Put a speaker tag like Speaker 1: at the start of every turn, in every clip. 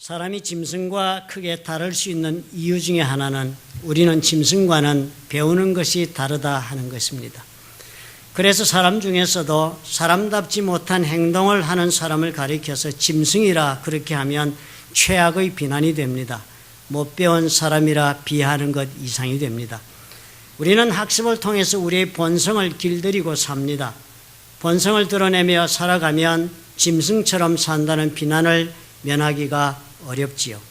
Speaker 1: 사람이 짐승과 크게 다를 수 있는 이유 중에 하나는 우리는 짐승과는 배우는 것이 다르다 하는 것입니다. 그래서 사람 중에서도 사람답지 못한 행동을 하는 사람을 가리켜서 짐승이라 그렇게 하면 최악의 비난이 됩니다. 못 배운 사람이라 비하하는 것 이상이 됩니다. 우리는 학습을 통해서 우리의 본성을 길들이고 삽니다. 본성을 드러내며 살아가면 짐승처럼 산다는 비난을 면하기가 어렵지요.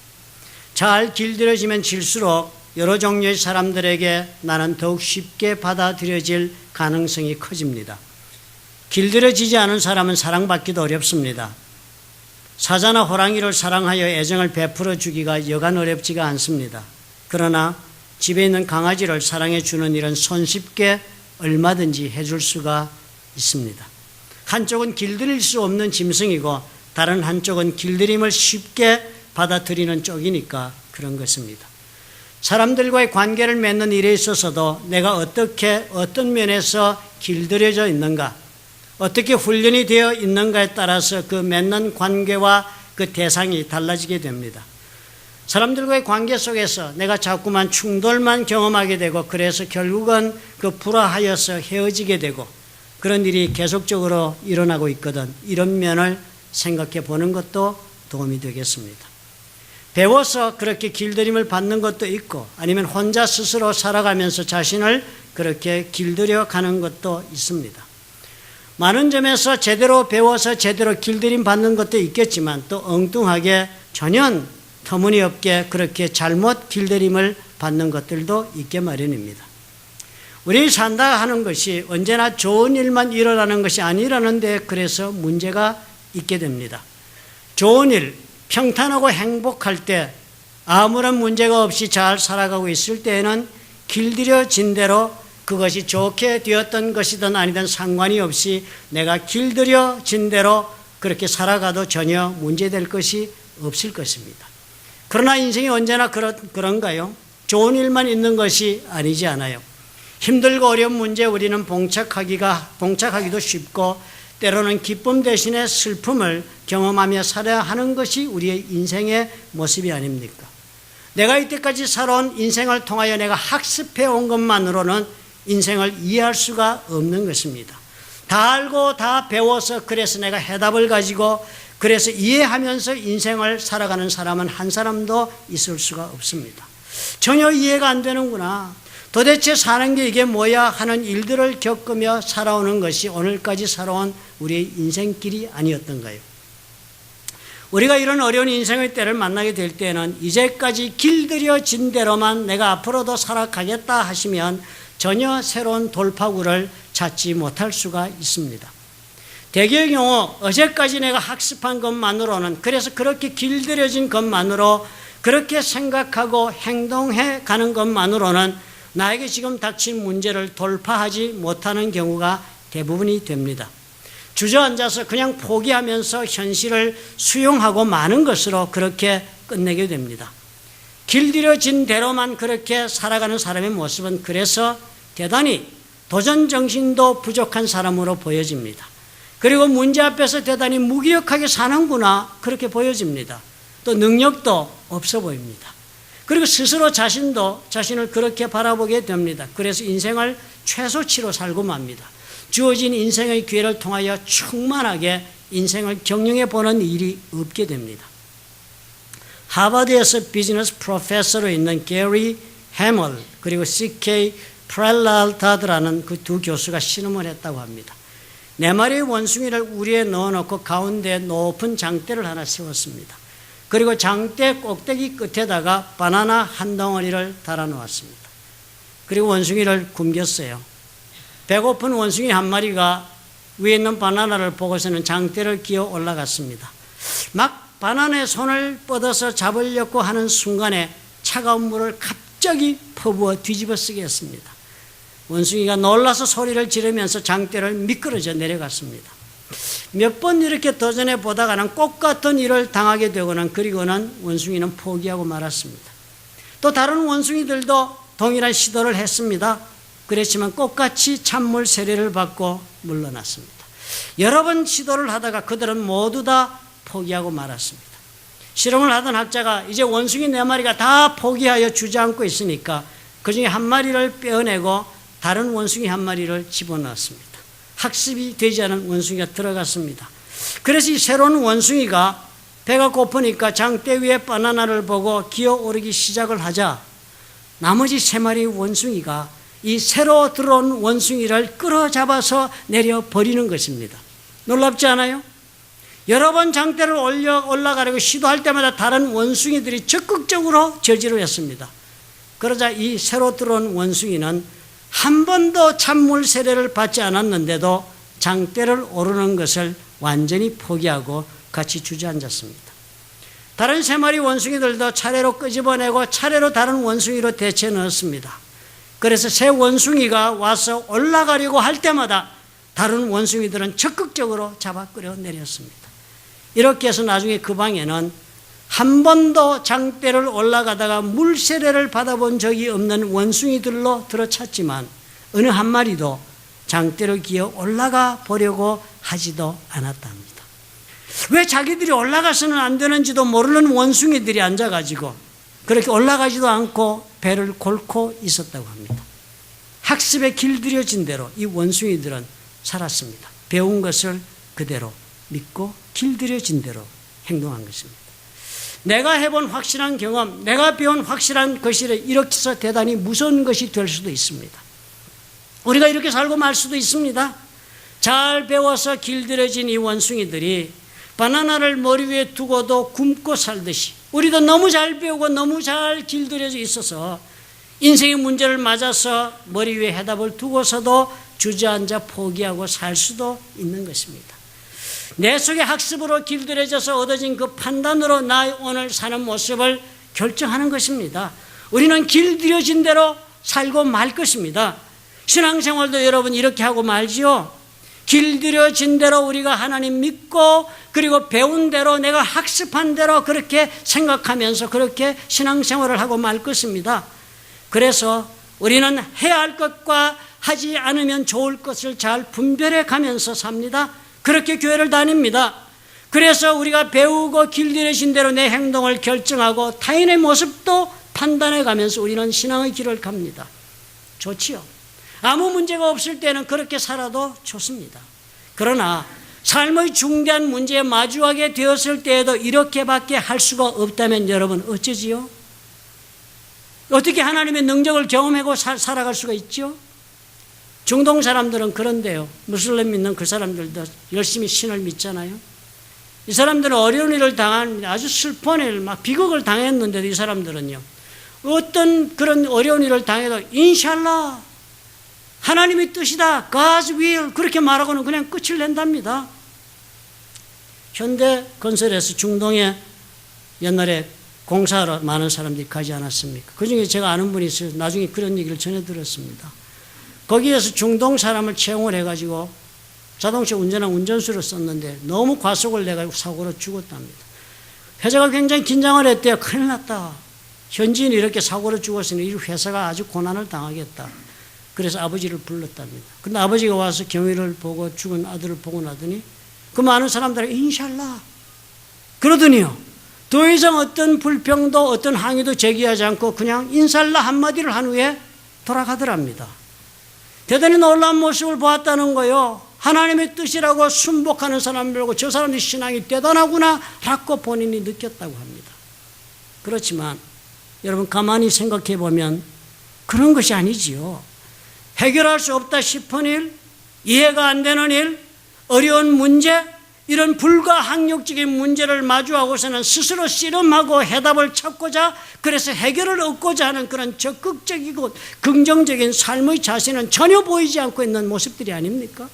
Speaker 1: 잘 길들여지면 질수록 여러 종류의 사람들에게 나는 더욱 쉽게 받아들여질 가능성이 커집니다. 길들여지지 않은 사람은 사랑받기도 어렵습니다. 사자나 호랑이를 사랑하여 애정을 베풀어 주기가 여간 어렵지가 않습니다. 그러나 집에 있는 강아지를 사랑해 주는 일은 손쉽게 얼마든지 해줄 수가 있습니다. 한쪽은 길들일 수 없는 짐승이고 다른 한쪽은 길들임을 쉽게 받아들이는 쪽이니까 그런 것입니다. 사람들과의 관계를 맺는 일에 있어서도 내가 어떤 면에서 길들여져 있는가, 어떻게 훈련이 되어 있는가에 따라서 그 맺는 관계와 그 대상이 달라지게 됩니다. 사람들과의 관계 속에서 내가 자꾸만 충돌만 경험하게 되고 그래서 결국은 그 불화하여서 헤어지게 되고 그런 일이 계속적으로 일어나고 있거든. 이런 면을 생각해 보는 것도 도움이 되겠습니다. 배워서 그렇게 길들임을 받는 것도 있고 아니면 혼자 스스로 살아가면서 자신을 그렇게 길들여 가는 것도 있습니다. 많은 점에서 제대로 배워서 제대로 길들임 받는 것도 있겠지만 또 엉뚱하게 전혀 터무니없게 그렇게 잘못 길들임을 받는 것들도 있게 마련입니다. 우리 산다 하는 것이 언제나 좋은 일만 일어나는 것이 아니라는데 그래서 문제가 있게 됩니다. 좋은 일, 평탄하고 행복할 때 아무런 문제가 없이 잘 살아가고 있을 때에는 길들여진 대로 그것이 좋게 되었던 것이든 아니든 상관이 없이 내가 길들여진 대로 그렇게 살아가도 전혀 문제될 것이 없을 것입니다. 그러나 인생이 언제나 그런가요? 좋은 일만 있는 것이 아니지 않아요. 힘들고 어려운 문제에 우리는 봉착하기도 쉽고 때로는 기쁨 대신에 슬픔을 경험하며 살아야 하는 것이 우리의 인생의 모습이 아닙니까? 내가 이때까지 살아온 인생을 통하여 내가 학습해 온 것만으로는 인생을 이해할 수가 없는 것입니다. 다 알고 다 배워서 그래서 내가 해답을 가지고 그래서 이해하면서 인생을 살아가는 사람은 한 사람도 있을 수가 없습니다. 전혀 이해가 안 되는구나. 도대체 사는 게 이게 뭐야 하는 일들을 겪으며 살아오는 것이 오늘까지 살아온 우리의 인생길이 아니었던가요? 우리가 이런 어려운 인생의 때를 만나게 될 때는 이제까지 길들여진 대로만 내가 앞으로도 살아가겠다 하시면 전혀 새로운 돌파구를 찾지 못할 수가 있습니다. 대개의 경우 어제까지 내가 학습한 것만으로는 그래서 그렇게 길들여진 것만으로 그렇게 생각하고 행동해 가는 것만으로는 나에게 지금 닥친 문제를 돌파하지 못하는 경우가 대부분이 됩니다. 주저앉아서 그냥 포기하면서 현실을 수용하고 마는 것으로 그렇게 끝내게 됩니다. 길들여진 대로만 그렇게 살아가는 사람의 모습은 그래서 대단히 도전 정신도 부족한 사람으로 보여집니다. 그리고 문제 앞에서 대단히 무기력하게 사는구나 그렇게 보여집니다. 또 능력도 없어 보입니다. 그리고 스스로 자신을 그렇게 바라보게 됩니다. 그래서 인생을 최소치로 살고 맙니다. 주어진 인생의 기회를 통하여 충만하게 인생을 경영해 보는 일이 없게 됩니다. 하버드에서 비즈니스 프로페서로 있는 게리 해멀 그리고 C.K. 프렐랄다드라는 그 두 교수가 신음을 했다고 합니다. 네 마리의 원숭이를 우리에 넣어놓고 가운데 높은 장대를 하나 세웠습니다. 그리고 장대 꼭대기 끝에다가 바나나 한 덩어리를 달아놓았습니다. 그리고 원숭이를 굶겼어요. 배고픈 원숭이 한 마리가 위에 있는 바나나를 보고서는 장대를 기어 올라갔습니다. 막 바나나에 손을 뻗어서 잡으려고 하는 순간에 차가운 물을 갑자기 퍼부어 뒤집어 쓰게 했습니다. 원숭이가 놀라서 소리를 지르면서 장대를 미끄러져 내려갔습니다. 몇 번 이렇게 도전해 보다가는 꼭 같은 일을 당하게 되고는 그리고는 원숭이는 포기하고 말았습니다. 또 다른 원숭이들도 동일한 시도를 했습니다. 그랬지만 똑같이 찬물 세례를 받고 물러났습니다. 여러 번 시도를 하다가 그들은 모두 다 포기하고 말았습니다. 실험을 하던 학자가 이제 원숭이 4마리가 다 포기하여 주저앉고 있으니까 그중에 한 마리를 빼어내고 다른 원숭이 한 마리를 집어넣었습니다. 학습이 되지 않은 원숭이가 들어갔습니다. 그래서 이 새로운 원숭이가 배가 고프니까 장대 위에 바나나를 보고 기어오르기 시작을 하자 나머지 3마리 원숭이가 이 새로 들어온 원숭이를 끌어잡아서 내려버리는 것입니다. 놀랍지 않아요? 여러 번 장대를 올라가려고 시도할 때마다 다른 원숭이들이 적극적으로 저지를 했습니다. 그러자 이 새로 들어온 원숭이는 한 번도 찬물 세례를 받지 않았는데도 장대를 오르는 것을 완전히 포기하고 같이 주저앉았습니다. 다른 3마리 원숭이들도 차례로 끄집어내고 차례로 다른 원숭이로 대체 넣었습니다. 그래서 새 원숭이가 와서 올라가려고 할 때마다 다른 원숭이들은 적극적으로 잡아 끌어내렸습니다. 이렇게 해서 나중에 그 방에는 한 번도 장대를 올라가다가 물세례를 받아본 적이 없는 원숭이들로 들어찼지만 어느 한 마리도 장대를 기어 올라가 보려고 하지도 않았답니다. 왜 자기들이 올라가서는 안 되는지도 모르는 원숭이들이 앉아가지고 그렇게 올라가지도 않고 배를 골고 있었다고 합니다. 학습에 길들여진 대로 이 원숭이들은 살았습니다. 배운 것을 그대로 믿고 길들여진 대로 행동한 것입니다. 내가 해본 확실한 경험, 내가 배운 확실한 것이 이렇게 해서 대단히 무서운 것이 될 수도 있습니다. 우리가 이렇게 살고 말 수도 있습니다. 잘 배워서 길들여진 이 원숭이들이 바나나를 머리 위에 두고도 굶고 살듯이 우리도 너무 잘 배우고 너무 잘 길들여져 있어서 인생의 문제를 맞아서 머리 위에 해답을 두고서도 주저앉아 포기하고 살 수도 있는 것입니다. 내 속의 학습으로 길들여져서 얻어진 그 판단으로 나의 오늘 사는 모습을 결정하는 것입니다. 우리는 길들여진 대로 살고 말 것입니다. 신앙생활도 여러분 이렇게 하고 말지요. 길들여진 대로 우리가 하나님 믿고 그리고 배운 대로 내가 학습한 대로 그렇게 생각하면서 그렇게 신앙생활을 하고 말 것입니다. 그래서 우리는 해야 할 것과 하지 않으면 좋을 것을 잘 분별해 가면서 삽니다. 그렇게 교회를 다닙니다. 그래서 우리가 배우고 길들여진 대로 내 행동을 결정하고 타인의 모습도 판단해 가면서 우리는 신앙의 길을 갑니다. 좋지요. 아무 문제가 없을 때는 그렇게 살아도 좋습니다. 그러나 삶의 중대한 문제에 마주하게 되었을 때에도 이렇게밖에 할 수가 없다면 여러분 어쩌지요? 어떻게 하나님의 능력을 경험하고 살아갈 수가 있죠? 중동 사람들은 그런데요. 무슬림 믿는 그 사람들도 열심히 신을 믿잖아요. 이 사람들은 어려운 일을 당한 아주 슬픈 일, 막 비극을 당했는데도 이 사람들은요. 어떤 그런 어려운 일을 당해도 인샬라 하나님의 뜻이다. God's will 그렇게 말하고는 그냥 끝을 낸답니다. 현대 건설에서 중동에 옛날에 공사하러 많은 사람들이 가지 않았습니까? 그중에 제가 아는 분이 있어요. 나중에 그런 얘기를 전해 들었습니다. 거기에서 중동 사람을 채용을 해가지고 자동차 운전한 운전수를 썼는데 너무 과속을 내가지고 사고로 죽었답니다. 회사가 굉장히 긴장을 했대요. 큰일 났다. 현지인이 이렇게 사고로 죽었으니 이 회사가 아주 고난을 당하겠다. 그래서 아버지를 불렀답니다. 근데 아버지가 와서 경위를 보고 죽은 아들을 보고 나더니 그 많은 사람들이 인샬라 그러더니요. 더 이상 어떤 불평도 어떤 항의도 제기하지 않고 그냥 인샬라 한마디를 한 후에 돌아가더랍니다. 대단히 놀라운 모습을 보았다는 거요. 하나님의 뜻이라고 순복하는 사람을 보고 저 사람의 신앙이 대단하구나 라고 본인이 느꼈다고 합니다. 그렇지만 여러분 가만히 생각해 보면 그런 것이 아니지요. 해결할 수 없다 싶은 일, 이해가 안 되는 일, 어려운 문제, 이런 불가항력적인 문제를 마주하고서는 스스로 씨름하고 해답을 찾고자 그래서 해결을 얻고자 하는 그런 적극적이고 긍정적인 삶의 자세는 전혀 보이지 않고 있는 모습들이 아닙니까?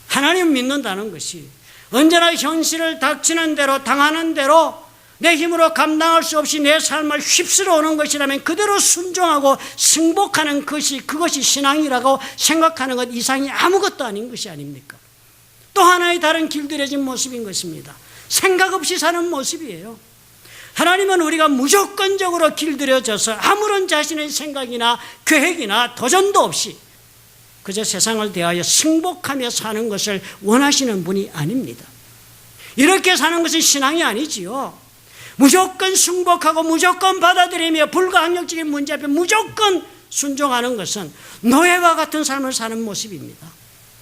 Speaker 1: 하나님을 믿는다는 것이 언제나 현실을 닥치는 대로 당하는 대로 내 힘으로 감당할 수 없이 내 삶을 휩쓸어 오는 것이라면 그대로 순종하고 승복하는 것이 그것이 신앙이라고 생각하는 것 이상이 아무것도 아닌 것이 아닙니까? 또 하나의 다른 길들여진 모습인 것입니다. 생각 없이 사는 모습이에요. 하나님은 우리가 무조건적으로 길들여져서 아무런 자신의 생각이나 계획이나 도전도 없이 그저 세상을 대하여 승복하며 사는 것을 원하시는 분이 아닙니다. 이렇게 사는 것은 신앙이 아니지요. 무조건 승복하고 무조건 받아들이며 불가항력적인 문제 앞에 무조건 순종하는 것은 노예와 같은 삶을 사는 모습입니다.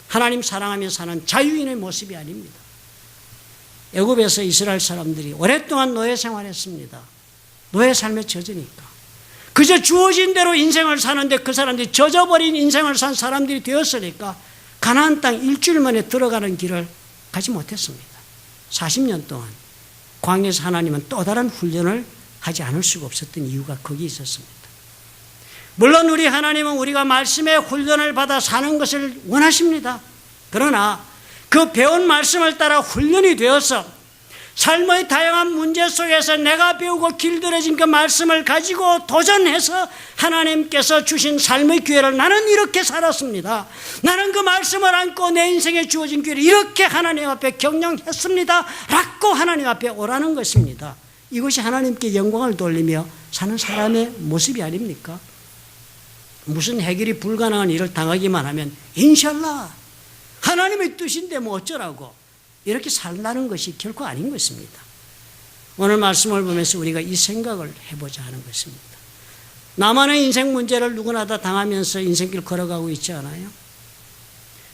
Speaker 1: 하나님 사랑하며 사는 자유인의 모습이 아닙니다. 애굽에서 이스라엘 사람들이 오랫동안 노예 생활했습니다. 노예 삶에 젖으니까. 그저 주어진 대로 인생을 사는데 그 사람들이 젖어버린 인생을 산 사람들이 되었으니까 가나안 땅 일주일 만에 들어가는 길을 가지 못했습니다. 40년 동안 광야에서 하나님은 또 다른 훈련을 하지 않을 수가 없었던 이유가 거기 있었습니다. 물론 우리 하나님은 우리가 말씀의 훈련을 받아 사는 것을 원하십니다. 그러나 그 배운 말씀을 따라 훈련이 되어서 삶의 다양한 문제 속에서 내가 배우고 길들여진 그 말씀을 가지고 도전해서 하나님께서 주신 삶의 기회를 나는 이렇게 살았습니다. 나는 그 말씀을 안고 내 인생에 주어진 기회를 이렇게 하나님 앞에 경영했습니다. 라고 하나님 앞에 오라는 것입니다. 이것이 하나님께 영광을 돌리며 사는 사람의 모습이 아닙니까? 무슨 해결이 불가능한 일을 당하기만 하면 인샬라 하나님의 뜻인데 뭐 어쩌라고 이렇게 살라는 것이 결코 아닌 것입니다. 오늘 말씀을 보면서 우리가 이 생각을 해보자 하는 것입니다. 나만의 인생 문제를 누구나 다 당하면서 인생길 걸어가고 있지 않아요?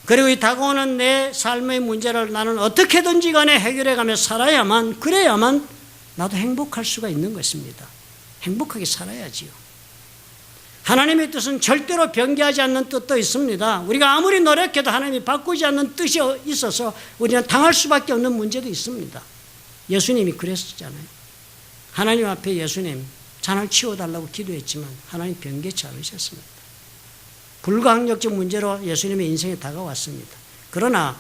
Speaker 1: 그리고 이 다가오는 내 삶의 문제를 나는 어떻게든지 간에 해결해가며 살아야만 그래야만 나도 행복할 수가 있는 것입니다. 행복하게 살아야지요. 하나님의 뜻은 절대로 변개하지 않는 뜻도 있습니다. 우리가 아무리 노력해도 하나님이 바꾸지 않는 뜻이 있어서 우리는 당할 수밖에 없는 문제도 있습니다. 예수님이 그랬었잖아요. 하나님 앞에 예수님 잔을 치워달라고 기도했지만 하나님 변개치 않으셨습니다. 불가항력적 문제로 예수님의 인생에 다가왔습니다. 그러나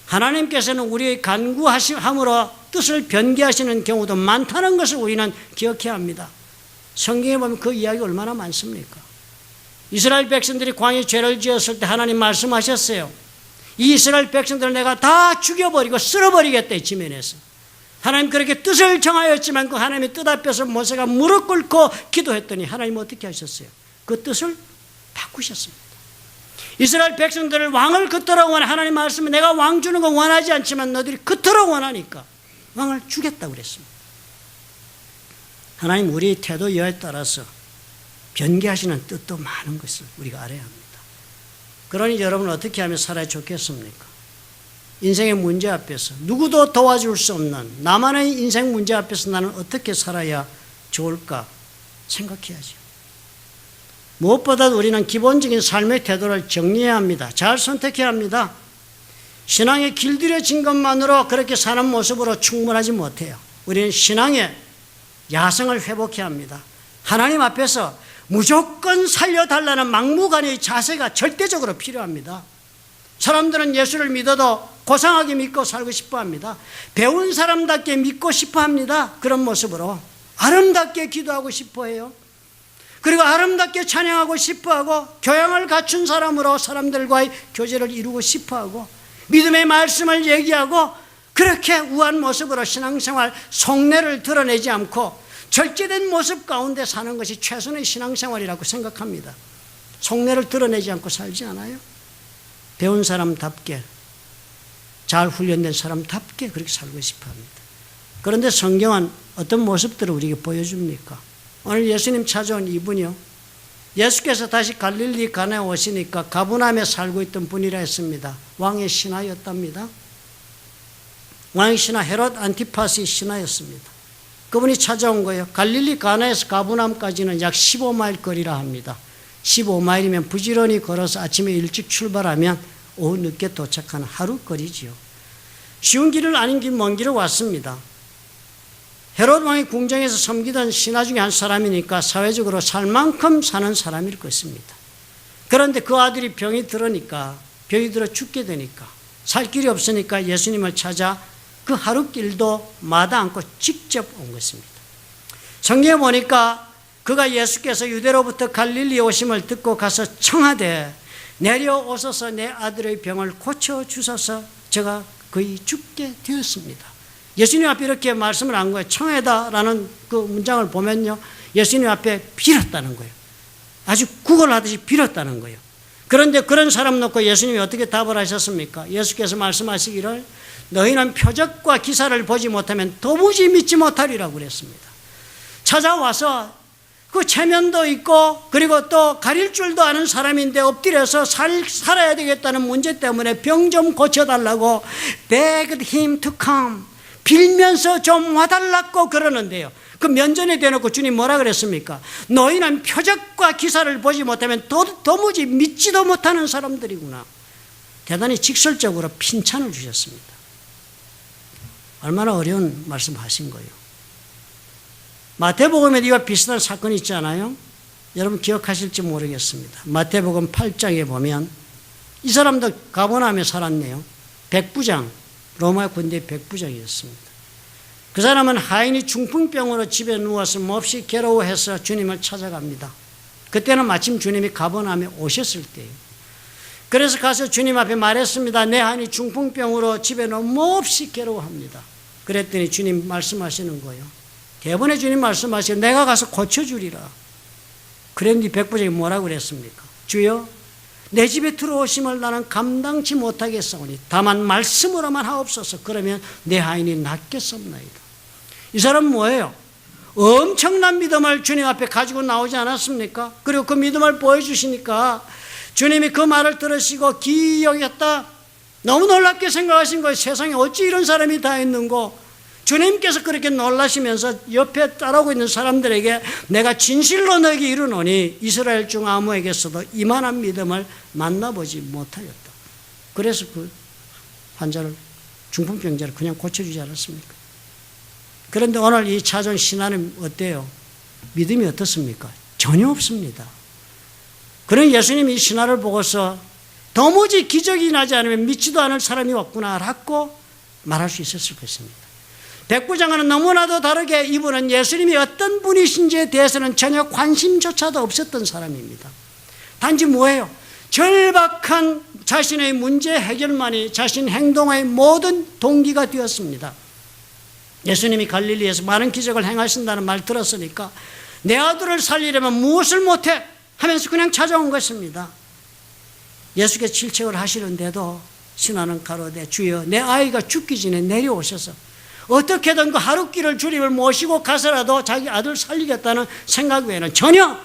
Speaker 1: 하나님께서는 우리의 간구함으로 뜻을 변개하시는 경우도 많다는 것을 우리는 기억해야 합니다. 성경에 보면 그 이야기 얼마나 많습니까? 이스라엘 백성들이 광야에 죄를 지었을 때 하나님 말씀하셨어요. 이 이스라엘 백성들을 내가 다 죽여버리고 쓸어버리겠다 지면에서. 하나님 그렇게 뜻을 정하였지만 그 하나님의 뜻 앞에서 모세가 무릎 꿇고 기도했더니 하나님 어떻게 하셨어요? 그 뜻을 바꾸셨습니다. 이스라엘 백성들을 왕을 그토록 원해 하나님 말씀은 내가 왕 주는 거 원하지 않지만 너희들이 그토록 원하니까 왕을 주겠다고 그랬습니다. 하나님 우리의 태도 여하에 따라서 변개하시는 뜻도 많은 것을 우리가 알아야 합니다. 그러니 여러분 어떻게 하면 살아야 좋겠습니까? 인생의 문제 앞에서 누구도 도와줄 수 없는 나만의 인생 문제 앞에서 나는 어떻게 살아야 좋을까 생각해야죠. 무엇보다도 우리는 기본적인 삶의 태도를 정리해야 합니다. 잘 선택해야 합니다. 신앙에 길들여진 것만으로 그렇게 사는 모습으로 충분하지 못해요. 우리는 신앙의 야성을 회복해야 합니다. 하나님 앞에서 무조건 살려달라는 막무가내의 자세가 절대적으로 필요합니다. 사람들은 예수를 믿어도 고상하게 믿고 살고 싶어 합니다. 배운 사람답게 믿고 싶어 합니다. 그런 모습으로 아름답게 기도하고 싶어 해요. 그리고 아름답게 찬양하고 싶어 하고 교양을 갖춘 사람으로 사람들과의 교제를 이루고 싶어 하고 믿음의 말씀을 얘기하고 그렇게 우아한 모습으로 신앙생활 속내를 드러내지 않고 절제된 모습 가운데 사는 것이 최선의 신앙생활이라고 생각합니다. 속내를 드러내지 않고 살지 않아요? 배운 사람답게 잘 훈련된 사람답게 그렇게 살고 싶어 합니다. 그런데 성경은 어떤 모습들을 우리에게 보여줍니까? 오늘 예수님 찾아온 이분이요. 예수께서 다시 갈릴리 가나에 오시니까 가버나움에 살고 있던 분이라 했습니다. 왕의 신하였답니다. 왕의 신하 헤롯 안티파스의 신하였습니다. 그분이 찾아온 거예요. 갈릴리 가나에서 가버나움까지는 약 15마일 거리라 합니다. 15마일이면 부지런히 걸어서 아침에 일찍 출발하면 오후 늦게 도착하는 하루 거리지요. 쉬운 길을 아닌 길 먼 길을 왔습니다. 헤롯 왕의 궁정에서 섬기던 신하 중에 한 사람이니까 사회적으로 살 만큼 사는 사람일 것입니다. 그런데 그 아들이 병이 들어 죽게 되니까 살 길이 없으니까 예수님을 찾아 그 하루 길도 마다 않고 직접 온 것입니다. 성경에 보니까 그가 예수께서 유대로부터 갈릴리에 오심을 듣고 가서 청하되 내려오소서 내 아들의 병을 고쳐주소서 저가 거의 죽게 되었습니다. 예수님 앞에 이렇게 말씀을 한 거예요. 청하다라는 그 문장을 보면요. 예수님 앞에 빌었다는 거예요. 아주 구걸하듯이 빌었다는 거예요. 그런데 그런 사람 놓고 예수님이 어떻게 답을 하셨습니까? 예수께서 말씀하시기를 너희는 표적과 기사를 보지 못하면 도무지 믿지 못하리라고 그랬습니다. 찾아와서 그 체면도 있고 그리고 또 가릴 줄도 아는 사람인데 엎드려서 살아야 되겠다는 문제 때문에 병 좀 고쳐달라고 begged him to come, 빌면서 좀 와달라고 그러는데요. 그 면전에 대놓고 주님 뭐라 그랬습니까? 너희는 표적과 기사를 보지 못하면 도무지 믿지도 못하는 사람들이구나. 대단히 직설적으로 핀찬을 주셨습니다. 얼마나 어려운 말씀하신 거예요. 마태복음에도 이와 비슷한 사건이 있지 않아요? 여러분 기억하실지 모르겠습니다. 마태복음 8장에 보면 이 사람도 가버나움에 살았네요. 백부장, 로마 군대 백부장이었습니다. 그 사람은 하인이 중풍병으로 집에 누워서 몹시 괴로워해서 주님을 찾아갑니다. 그때는 마침 주님이 가버나움에 오셨을 때예요. 그래서 가서 주님 앞에 말했습니다. 내 하인이 중풍병으로 집에 누워 몹시 괴로워합니다. 그랬더니 주님 말씀하시는 거예요. 대번에 주님 말씀하시고 내가 가서 고쳐주리라. 그랬더니 백부장이 뭐라고 그랬습니까? 주여, 내 집에 들어오심을 나는 감당치 못하겠사오니 다만 말씀으로만 하옵소서. 그러면 내 하인이 낫겠습나이다. 이 사람은 뭐예요? 엄청난 믿음을 주님 앞에 가지고 나오지 않았습니까? 그리고 그 믿음을 보여주시니까 주님이 그 말을 들으시고 기이 여겼다. 너무 놀랍게 생각하신 거예요. 세상에 어찌 이런 사람이 다 있는고. 주님께서 그렇게 놀라시면서 옆에 따라오고 있는 사람들에게 내가 진실로 너에게 이르노니 이스라엘 중 아무에게서도 이만한 믿음을 만나보지 못하였다. 그래서 그 환자를, 중풍병자를 그냥 고쳐주지 않았습니까? 그런데 오늘 이 찾아온 신하는 어때요? 믿음이 어떻습니까? 전혀 없습니다. 그런 예수님이 이 신하를 보고서 도무지 기적이 나지 않으면 믿지도 않을 사람이 없구나라고 말할 수 있었을 것입니다. 백부장과는 너무나도 다르게 이분은 예수님이 어떤 분이신지에 대해서는 전혀 관심조차도 없었던 사람입니다. 단지 뭐예요? 절박한 자신의 문제 해결만이 자신 행동의 모든 동기가 되었습니다. 예수님이 갈릴리에서 많은 기적을 행하신다는 말 들었으니까 내 아들을 살리려면 무엇을 못해? 하면서 그냥 찾아온 것입니다. 예수께서 질책을 하시는데도 신하는 가로되 주여 내 아이가 죽기 전에 내려오셔서 어떻게든 그 하룻길을 주님을 모시고 가서라도 자기 아들 살리겠다는 생각 외에는 전혀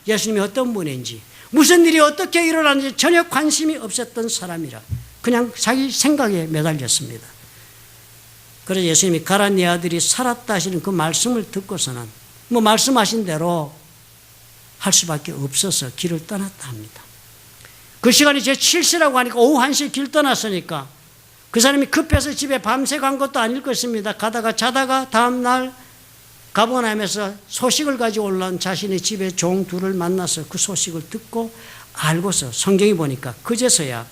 Speaker 1: 예수님이 어떤 분인지 무슨 일이 어떻게 일어나는지 전혀 관심이 없었던 사람이라 그냥 자기 생각에 매달렸습니다. 그래서 예수님이 가라 네 아들이 살았다 하시는 그 말씀을 듣고서는 뭐 말씀하신 대로 할 수밖에 없어서 길을 떠났다 합니다. 그 시간이 제 7시라고 하니까 오후 1시에 길 떠났으니까 그 사람이 급해서 집에 밤새 간 것도 아닐 것입니다. 가다가 자다가 다음날 가버나움에서 소식을 가지고 올라온 자신의 집에 종 둘을 만나서 그 소식을 듣고 알고서 성경이 보니까 그제서야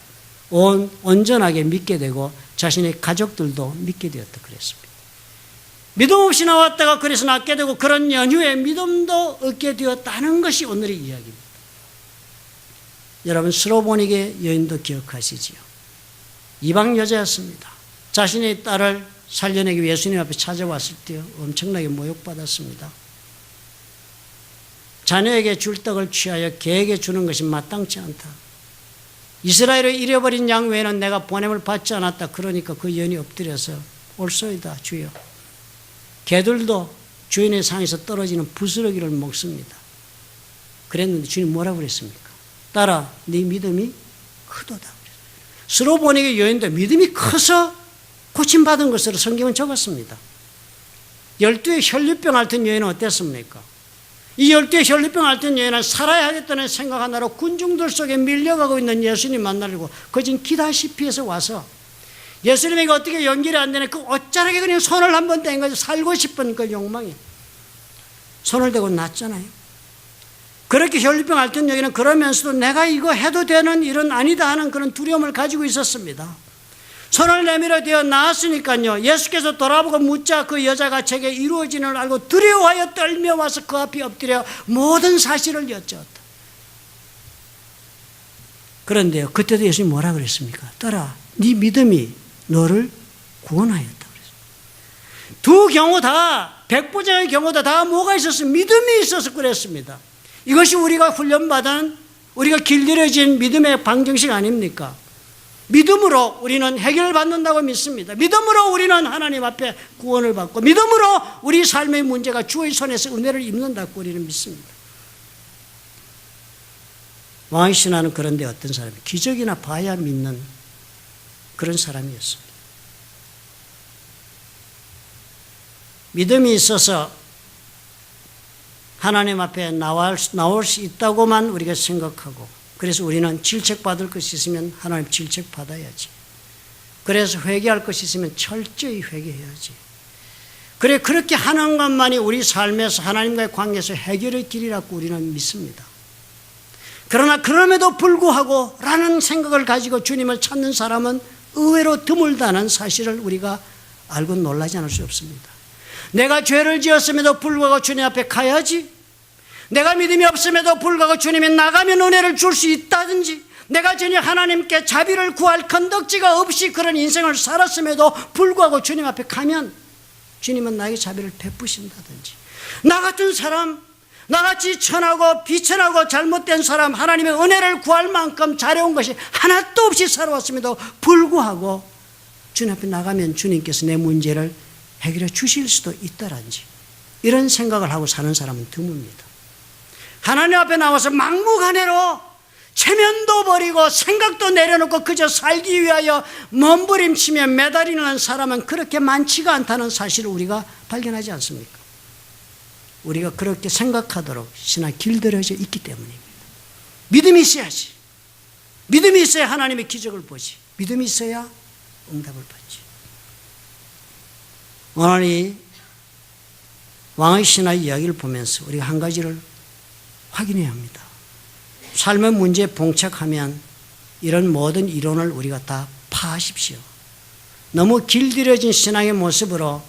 Speaker 1: 온전하게 믿게 되고 자신의 가족들도 믿게 되었다 그랬습니다. 믿음 없이 나왔다가 그래서 낫게 되고 그런 연후에 믿음도 얻게 되었다는 것이 오늘의 이야기입니다. 여러분 스로보니게 여인도 기억하시지요. 이방 여자였습니다. 자신의 딸을 살려내기 위해 예수님 앞에 찾아왔을 때 엄청나게 모욕받았습니다. 자녀에게 줄 떡을 취하여 개에게 주는 것이 마땅치 않다. 이스라엘의 잃어버린 양 외에는 내가 보냄을 받지 않았다. 그러니까 그 여인이 엎드려서 옳소이다 주여. 개들도 주인의 상에서 떨어지는 부스러기를 먹습니다. 그랬는데 주님 뭐라고 그랬습니까? 딸아 네 믿음이 크도다. 스로보니게 여인도 믿음이 커서 고침받은 것으로 성경은 적었습니다. 12의 혈류병 앓던 여인은 어땠습니까? 이 12의 혈류병 앓던 여인은 살아야 하겠다는 생각 하나로 군중들 속에 밀려가고 있는 예수님 만나려고 거진 기다시피 해서 와서 예수님에게 어떻게 연결이 안 되는 그 어쩌라게 그냥 손을 한번 댄 거죠. 살고 싶은 그 욕망이. 손을 대고 났잖아요. 그렇게 혈류병 앓던 여인은 그러면서도 내가 이거 해도 되는 일은 아니다 하는 그런 두려움을 가지고 있었습니다. 손을 내밀어 되어 나았으니까요. 예수께서 돌아보고 묻자 그 여자가 제게 이루어지는 걸 알고 두려워하여 떨며 와서 그 앞에 엎드려 모든 사실을 여쭈었다. 그런데요. 그때도 예수님이 뭐라 그랬습니까? 딸아, 네 믿음이 너를 구원하였다 그랬습니다. 두 경우 다 백부장의 경우도 다 뭐가 있었어요? 믿음이 있어서 그랬습니다. 이것이 우리가 훈련받은 우리가 길들여진 믿음의 방정식 아닙니까? 믿음으로 우리는 해결받는다고 믿습니다. 믿음으로 우리는 하나님 앞에 구원을 받고 믿음으로 우리 삶의 문제가 주의 손에서 은혜를 입는다고 우리는 믿습니다. 왕의 신하는 그런데 어떤 사람이에요? 기적이나 봐야 믿는 그런 사람이었습니다. 믿음이 있어서 하나님 앞에 나올 수 있다고만 우리가 생각하고, 그래서 우리는 질책받을 것이 있으면 하나님 질책받아야지. 그래서 회개할 것이 있으면 철저히 회개해야지. 그래, 그렇게 하는 것만이 우리 삶에서 하나님과의 관계에서 해결의 길이라고 우리는 믿습니다. 그러나 그럼에도 불구하고 라는 생각을 가지고 주님을 찾는 사람은 의외로 드물다는 사실을 우리가 알고 놀라지 않을 수 없습니다. 내가 죄를 지었음에도 불구하고 주님 앞에 가야지, 내가 믿음이 없음에도 불구하고 주님이 나가면 은혜를 줄 수 있다든지, 내가 전혀 하나님께 자비를 구할 건덕지가 없이 그런 인생을 살았음에도 불구하고 주님 앞에 가면 주님은 나에게 자비를 베푸신다든지, 나 같은 사람, 나같이 천하고 비천하고 잘못된 사람, 하나님의 은혜를 구할 만큼 잘해온 것이 하나도 없이 살아왔음에도 불구하고 주님 앞에 나가면 주님께서 내 문제를 해결해 주실 수도 있다란지, 이런 생각을 하고 사는 사람은 드뭅니다. 하나님 앞에 나와서 막무가내로 체면도 버리고 생각도 내려놓고 그저 살기 위하여 몸부림치며 매달리는 사람은 그렇게 많지가 않다는 사실을 우리가 발견하지 않습니까? 우리가 그렇게 생각하도록 신앙이 길들여져 있기 때문입니다. 믿음이 있어야지. 믿음이 있어야 하나님의 기적을 보지. 믿음이 있어야 응답을 받지. 오늘 이 왕의 신하의 이야기를 보면서 우리가 한 가지를 확인해야 합니다. 삶의 문제에 봉착하면 이런 모든 이론을 우리가 다 파하십시오. 너무 길들여진 신앙의 모습으로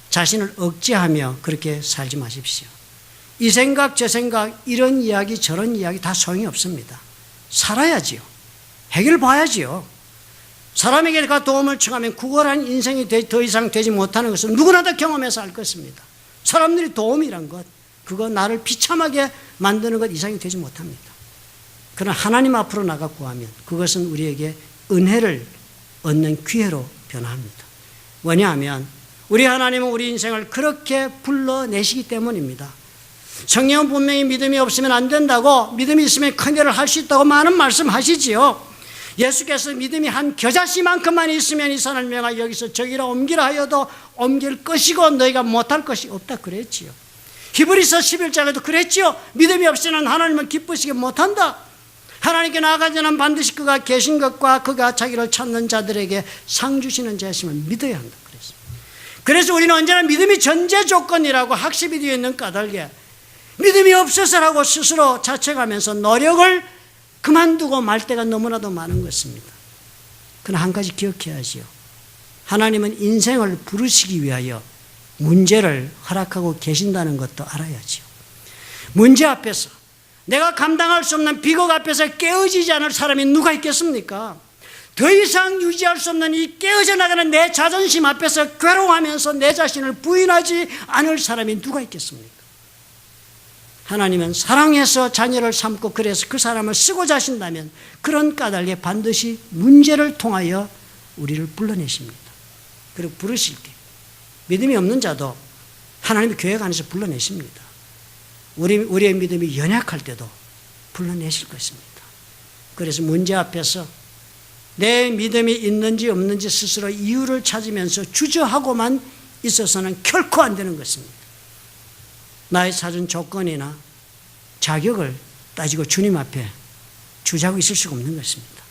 Speaker 1: 자신을 억제하며 그렇게 살지 마십시오. 이 생각 저 생각, 이런 이야기 저런 이야기 다 소용이 없습니다. 살아야지요. 해결 봐야지요. 사람에게 도움을 청하면 구걸한 인생이 더 이상 되지 못하는 것은 누구나 다 경험해서 알 것입니다. 사람들이 도움이란 것, 그거 나를 비참하게 만드는 것 이상이 되지 못합니다. 그러나 하나님 앞으로 나가 구하면 그것은 우리에게 은혜를 얻는 기회로 변합니다. 왜냐하면 우리 하나님은 우리 인생을 그렇게 불러내시기 때문입니다. 성경은 분명히 믿음이 없으면 안 된다고, 믿음이 있으면 큰 일을 할 수 있다고 많은 말씀하시지요. 예수께서 믿음이 한 겨자씨만큼만 있으면 이 산을 명하여 여기서 저기로 옮기라 하여도 옮길 것이고 너희가 못할 것이 없다 그랬지요. 히브리서 11장에도 그랬지요. 믿음이 없이는 하나님을 기쁘시게 못한다. 하나님께 나아가는 자는 반드시 그가 계신 것과 그가 자기를 찾는 자들에게 상 주시는 자심을 믿어야 한다 그랬습니다. 그래서 우리는 언제나 믿음이 전제 조건이라고 학습이 되어 있는 까닭에 믿음이 없어서라고 스스로 자책하면서 노력을 그만두고 말 때가 너무나도 많은 것입니다. 그러나 한 가지 기억해야지요. 하나님은 인생을 부르시기 위하여 문제를 허락하고 계신다는 것도 알아야지요. 문제 앞에서, 내가 감당할 수 없는 비극 앞에서 깨어지지 않을 사람이 누가 있겠습니까? 더 이상 유지할 수 없는 이 깨어져 나가는 내 자존심 앞에서 괴로워하면서 내 자신을 부인하지 않을 사람이 누가 있겠습니까? 하나님은 사랑해서 자녀를 삼고 그래서 그 사람을 쓰고자 하신다면 그런 까닭에 반드시 문제를 통하여 우리를 불러내십니다. 그리고 부르실 때 믿음이 없는 자도 하나님의 계획 안에서 불러내십니다. 우리의 믿음이 연약할 때도 불러내실 것입니다. 그래서 문제 앞에서 내 믿음이 있는지 없는지 스스로 이유를 찾으면서 주저하고만 있어서는 결코 안 되는 것입니다. 나의 찾은 조건이나 자격을 따지고 주님 앞에 주저하고 있을 수가 없는 것입니다.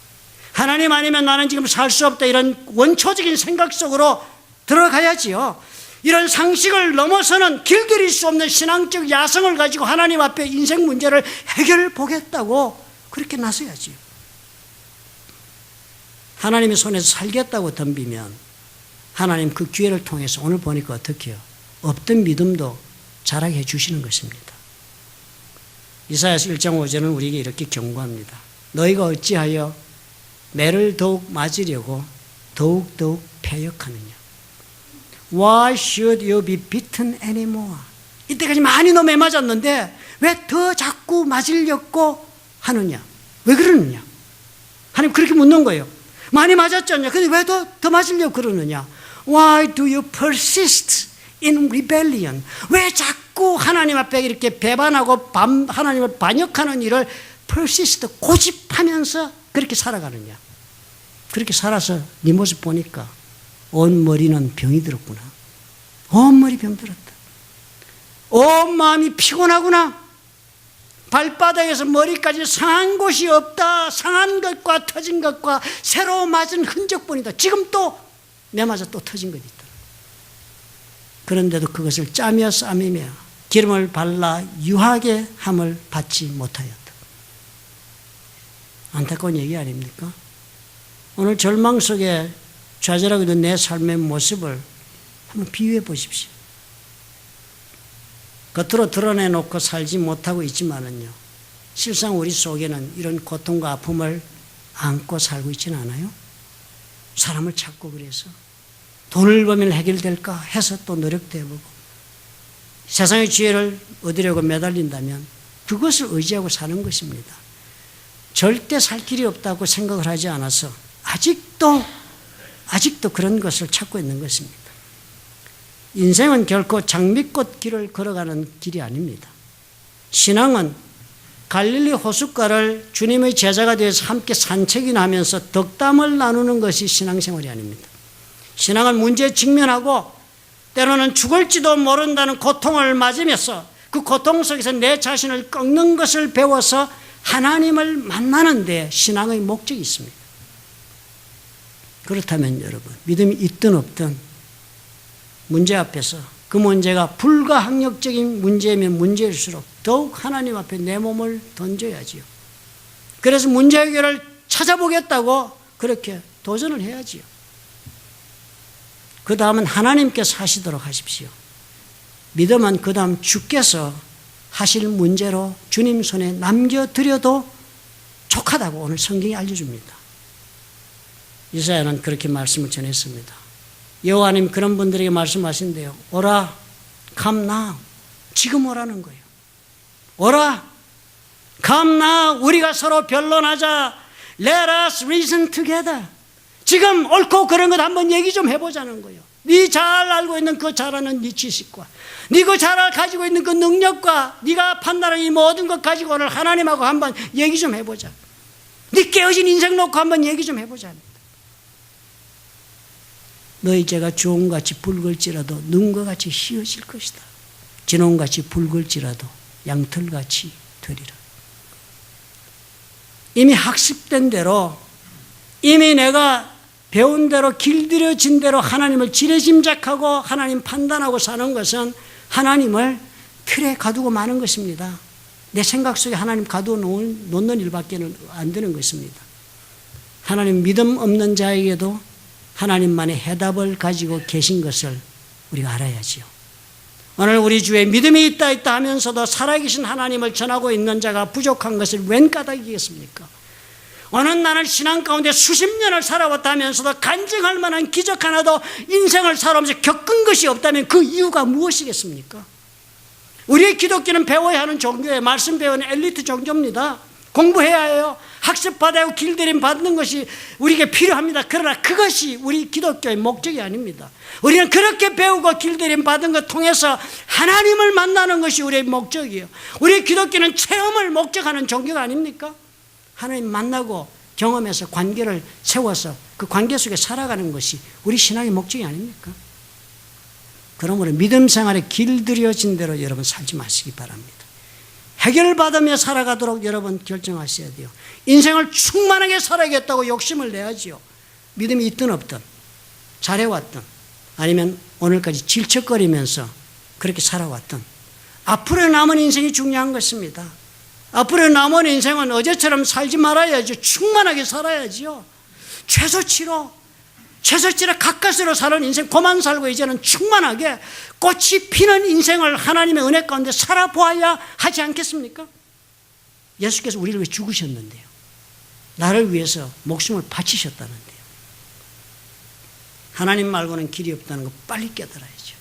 Speaker 1: 하나님 아니면 나는 지금 살 수 없다, 이런 원초적인 생각 속으로 들어가야지요. 이런 상식을 넘어서는 길들일 수 없는 신앙적 야성을 가지고 하나님 앞에 인생 문제를 해결해 보겠다고 그렇게 나서야지요. 하나님의 손에서 살겠다고 덤비면 하나님 그 기회를 통해서 오늘 보니까 어떻게 해요? 없던 믿음도 자라게 해주시는 것입니다. 이사야서 1장 5절은 우리에게 이렇게 경고합니다. 너희가 어찌하여 매를 더욱 맞으려고 더욱더욱 패역하느냐. Why should you be beaten anymore? 이때까지 많이 너 매 맞았는데 왜 더 자꾸 맞으려고 하느냐. 왜 그러느냐? 하나님 그렇게 묻는 거예요. 많이 맞았잖냐? 근데 왜 더 맞으려고 그러느냐? Why do you persist in rebellion? 왜 자꾸 하나님 앞에 이렇게 배반하고 하나님을 반역하는 일을 persist, 고집하면서 그렇게 살아가느냐? 그렇게 살아서 네 모습 보니까 온 머리는 병이 들었구나. 온 머리 병 들었다. 온 마음이 피곤하구나. 발바닥에서 머리까지 상한 곳이 없다. 상한 것과 터진 것과 새로 맞은 흔적뿐이다. 지금 또 내 맞아 또 터진 것이 있다. 그런데도 그것을 짜며 싸매며 기름을 발라 유하게 함을 받지 못하였다. 안타까운 얘기 아닙니까? 오늘 절망 속에 좌절하고 있는 내 삶의 모습을 한번 비유해 보십시오. 겉으로 드러내놓고 살지 못하고 있지만은요, 실상 우리 속에는 이런 고통과 아픔을 안고 살고 있지는 않아요? 사람을 찾고 그래서 돈을 벌면 해결될까 해서 또 노력도 해보고 세상의 지혜를 얻으려고 매달린다면 그것을 의지하고 사는 것입니다. 절대 살 길이 없다고 생각을 하지 않아서 아직도 그런 것을 찾고 있는 것입니다. 인생은 결코 장미꽃 길을 걸어가는 길이 아닙니다. 신앙은 갈릴리 호숫가를 주님의 제자가 되어서 함께 산책이나 하면서 덕담을 나누는 것이 신앙생활이 아닙니다. 신앙은 문제에 직면하고 때로는 죽을지도 모른다는 고통을 맞으면서 그 고통 속에서 내 자신을 꺾는 것을 배워서 하나님을 만나는 데 신앙의 목적이 있습니다. 그렇다면 여러분, 믿음이 있든 없든 문제 앞에서 그 문제가 불가항력적인 문제면 문제일수록 더욱 하나님 앞에 내 몸을 던져야지요. 그래서 문제 해결을 찾아보겠다고 그렇게 도전을 해야지요. 그 다음은 하나님께서 하시도록 하십시오. 믿음은 그 다음 주께서 하실 문제로 주님 손에 남겨드려도 족하다고 오늘 성경이 알려줍니다. 이사야는 그렇게 말씀을 전했습니다. 여호와님 그런 분들에게 말씀하신대요. 오라, come now. 지금 오라는 거예요. 오라, come now. 우리가 서로 변론하자. Let us reason together. 지금 옳고 그런 것 한번 얘기 좀 해보자는 거예요. 네 잘 알고 있는 그 잘하는 네 지식과 네 그 잘 가지고 있는 그 능력과 네가 판단하는 이 모든 것 가지고 오늘 하나님하고 한번 얘기 좀 해보자. 네 깨어진 인생 놓고 한번 얘기 좀 해보자. 너희 죄가 주홍같이 붉을지라도 눈과 같이 희어질 것이다. 진홍같이 붉을지라도 양털같이 되리라. 이미 학습된 대로, 이미 내가 배운 대로, 길들여진 대로 하나님을 지레짐작하고 하나님 판단하고 사는 것은 하나님을 틀에 가두고 마는 것입니다. 내 생각 속에 하나님 가두어 놓는 일밖에 안 되는 것입니다. 하나님 믿음 없는 자에게도 하나님만의 해답을 가지고 계신 것을 우리가 알아야지요. 오늘 우리 주에 믿음이 있다 하면서도 살아계신 하나님을 전하고 있는 자가 부족한 것을 웬 까닭이겠습니까? 어느 나는 신앙 가운데 수십 년을 살아왔다 하면서도 간증할 만한 기적 하나도 인생을 살아오면서 겪은 것이 없다면 그 이유가 무엇이겠습니까? 우리의 기독교는 배워야 하는 종교예요. 말씀 배우는 엘리트 종교입니다. 공부해야 해요. 학습받아야 하고 길들임 받는 것이 우리에게 필요합니다. 그러나 그것이 우리 기독교의 목적이 아닙니다. 우리는 그렇게 배우고 길들임 받은 것 통해서 하나님을 만나는 것이 우리의 목적이에요. 우리 기독교는 체험을 목적하는 종교가 아닙니까? 하나님 만나고 경험해서 관계를 세워서 그 관계 속에 살아가는 것이 우리 신앙의 목적이 아닙니까? 그러므로 믿음 생활에 길들여진 대로 여러분 살지 마시기 바랍니다. 해결받으며 살아가도록 여러분 결정하셔야 돼요. 인생을 충만하게 살아야겠다고 욕심을 내야지요. 믿음이 있든 없든, 잘해왔든, 아니면 오늘까지 질척거리면서 그렇게 살아왔든, 앞으로 남은 인생이 중요한 것입니다. 앞으로 남은 인생은 어제처럼 살지 말아야죠. 충만하게 살아야지요. 최소치로 가까스로 사는 인생 그만 살고 이제는 충만하게 꽃이 피는 인생을 하나님의 은혜 가운데 살아보아야 하지 않겠습니까? 예수께서 우리를 위해 죽으셨는데요. 나를 위해서 목숨을 바치셨다는데요. 하나님 말고는 길이 없다는 거 빨리 깨달아야죠.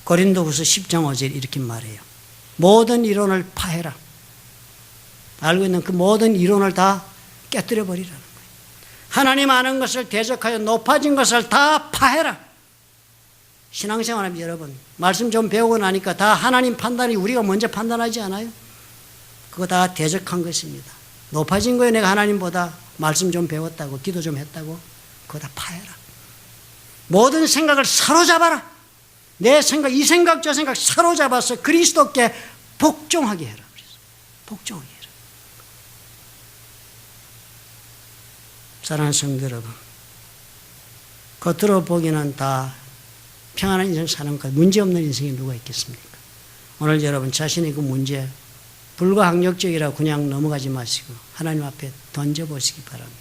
Speaker 1: 고린도후서 10장 5절 이렇게 말해요. 모든 이론을 파해라. 알고 있는 그 모든 이론을 다 깨뜨려 버리라는 거예요. 하나님 아는 것을 대적하여 높아진 것을 다 파해라. 신앙생활하면 여러분 말씀 좀 배우고 나니까 다 하나님 판단이 우리가 먼저 판단하지 않아요? 그거 다 대적한 것입니다. 높아진 거에 내가 하나님보다 말씀 좀 배웠다고 기도 좀 했다고 그거 다 파해라. 모든 생각을 사로잡아라. 내 생각, 이 생각 저 생각 사로잡아서 그리스도께 복종하게 해라. 그래서 복종하게 해라. 사랑하는 성도 여러분, 겉으로 보기는 다 평안한 인생 사는 것, 문제없는 인생이 누가 있겠습니까? 오늘 여러분 자신의 그 문제 불가항력적이라 그냥 넘어가지 마시고 하나님 앞에 던져보시기 바랍니다.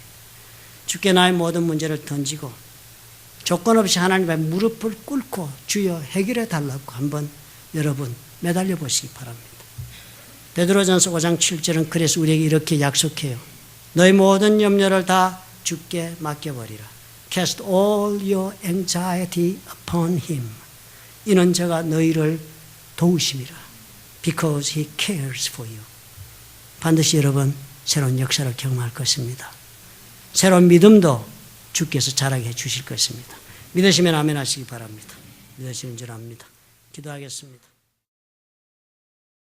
Speaker 1: 주께 나의 모든 문제를 던지고 조건 없이 하나님 앞에 무릎을 꿇고 주여 해결해 달라고 한번 여러분 매달려 보시기 바랍니다. 베드로전서 5장 7절은 그래서 우리에게 이렇게 약속해요. 너희 모든 염려를 다 주께 맡겨버리라. Cast all your anxiety upon him. 이는 저가 너희를 도우심이라. Because he cares for you. 반드시 여러분 새로운 역사를 경험할 것입니다. 새로운 믿음도 주께서 자라게 해 주실 것입니다. 믿으시면 아멘 하시기 바랍니다. 믿으시는 줄 압니다. 기도하겠습니다.